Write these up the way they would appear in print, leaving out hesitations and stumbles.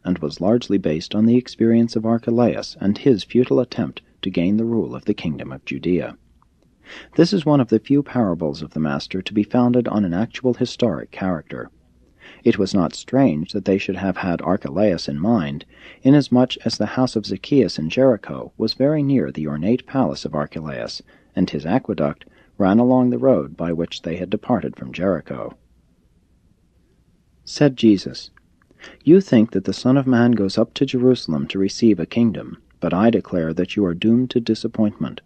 and was largely based on the experience of Archelaus and his futile attempt to gain the rule of the kingdom of Judea. This is one of the few parables of the Master to be founded on an actual historic character. It was not strange that they should have had Archelaus in mind, inasmuch as the house of Zacchaeus in Jericho was very near the ornate palace of Archelaus, and his aqueduct ran along the road by which they had departed from Jericho. Said Jesus, "You think that the Son of Man goes up to Jerusalem to receive a kingdom, but I declare that you are doomed to disappointment.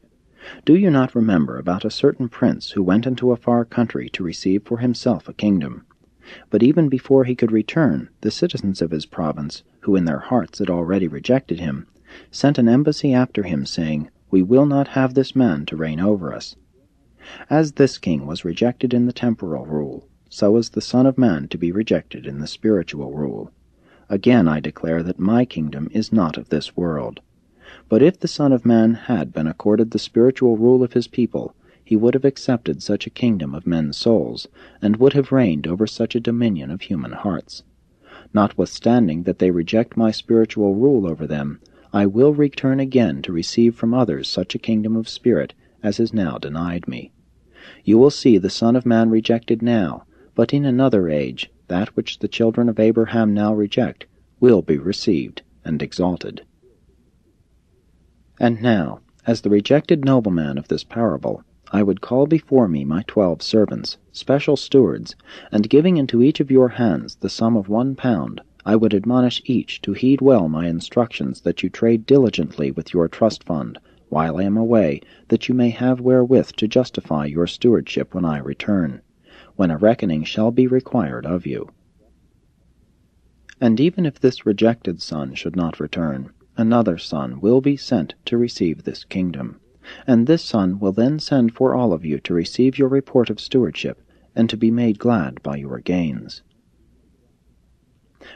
Do you not remember about a certain prince who went into a far country to receive for himself a kingdom? But even before he could return, the citizens of his province, who in their hearts had already rejected him, sent an embassy after him, saying, 'We will not have this man to reign over us.' As this king was rejected in the temporal rule, so is the Son of Man to be rejected in the spiritual rule. Again I declare that my kingdom is not of this world. But if the Son of Man had been accorded the spiritual rule of his people, he would have accepted such a kingdom of men's souls, and would have reigned over such a dominion of human hearts. Notwithstanding that they reject my spiritual rule over them, I will return again to receive from others such a kingdom of spirit as is now denied me. You will see the Son of Man rejected now, but in another age that which the children of Abraham now reject will be received and exalted." And now, as the rejected nobleman of this parable, I would call before me my 12 servants, special stewards, and giving into each of your hands the sum of £1, I would admonish each to heed well my instructions, that you trade diligently with your trust fund, while I am away, that you may have wherewith to justify your stewardship when I return, when a reckoning shall be required of you. And even if this rejected son should not return, another son will be sent to receive this kingdom, and this son will then send for all of you to receive your report of stewardship, and to be made glad by your gains.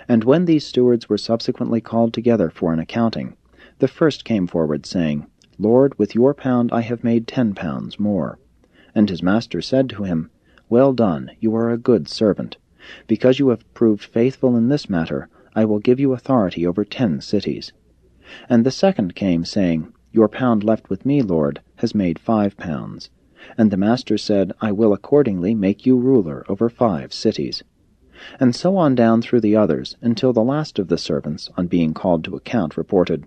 And when these stewards were subsequently called together for an accounting, the first came forward, saying, "Lord, with your pound I have made 10 pounds more." And his master said to him, "Well done, you are a good servant. Because you have proved faithful in this matter, I will give you authority over 10 cities. And the second came, saying, "Your pound left with me, Lord, has made 5 pounds. And the master said, I will accordingly make you ruler over 5 cities. And so on down through the others, until the last of the servants, on being called to account, reported,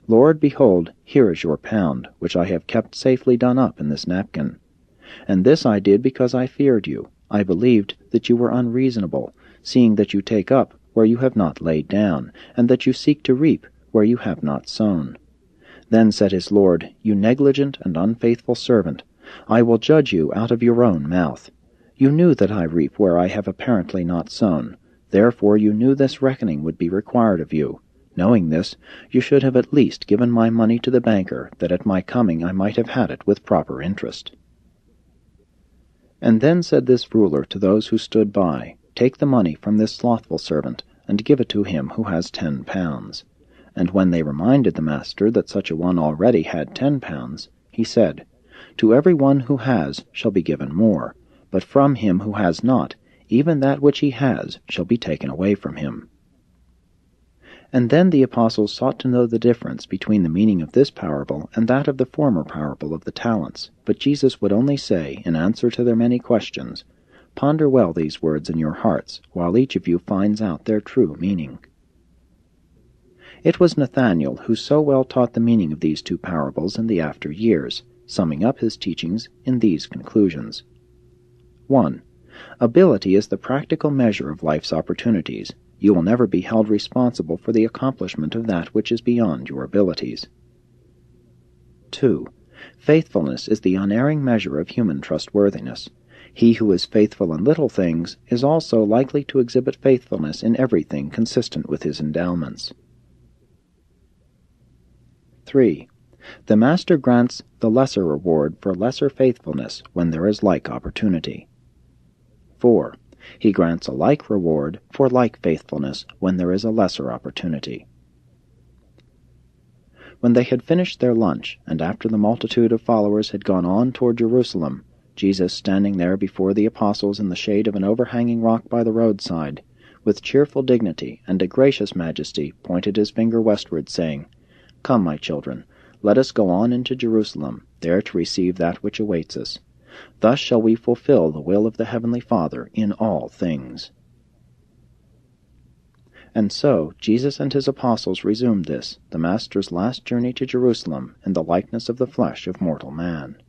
Lord, behold, here is your pound, which I have kept safely done up in this napkin. And this I did because I feared you. I believed that you were unreasonable, seeing that you take up where you have not laid down, and that you seek to reap where you have not sown. Then said his Lord, You negligent and unfaithful servant, I will judge you out of your own mouth. You knew that I reap where I have apparently not sown. Therefore you knew this reckoning would be required of you. Knowing this, you should have at least given my money to the banker, that at my coming I might have had it with proper interest. And then said this ruler to those who stood by, Take the money from this slothful servant, and give it to him who has 10 pounds. And when they reminded the master that such a one already had 10 pounds, he said, To every one who has shall be given more, but from him who has not, even that which he has shall be taken away from him. And then the apostles sought to know the difference between the meaning of this parable and that of the former parable of the talents, but Jesus would only say, in answer to their many questions, Ponder well these words in your hearts, while each of you finds out their true meaning. It was Nathanael who so well taught the meaning of these 2 parables in the after years, summing up his teachings in these conclusions. 1. Ability is the practical measure of life's opportunities. You will never be held responsible for the accomplishment of that which is beyond your abilities. 2. Faithfulness is the unerring measure of human trustworthiness. He who is faithful in little things is also likely to exhibit faithfulness in everything consistent with his endowments. 3. The master grants the lesser reward for lesser faithfulness when there is like opportunity. 4. He grants a like reward for like faithfulness when there is a lesser opportunity. When they had finished their lunch, and after the multitude of followers had gone on toward Jerusalem, Jesus, standing there before the apostles in the shade of an overhanging rock by the roadside, with cheerful dignity and a gracious majesty, pointed his finger westward, saying, Come, my children, let us go on into Jerusalem, there to receive that which awaits us. Thus shall we fulfill the will of the Heavenly Father in all things. And so Jesus and his apostles resumed this, the Master's last journey to Jerusalem, in the likeness of the flesh of mortal man.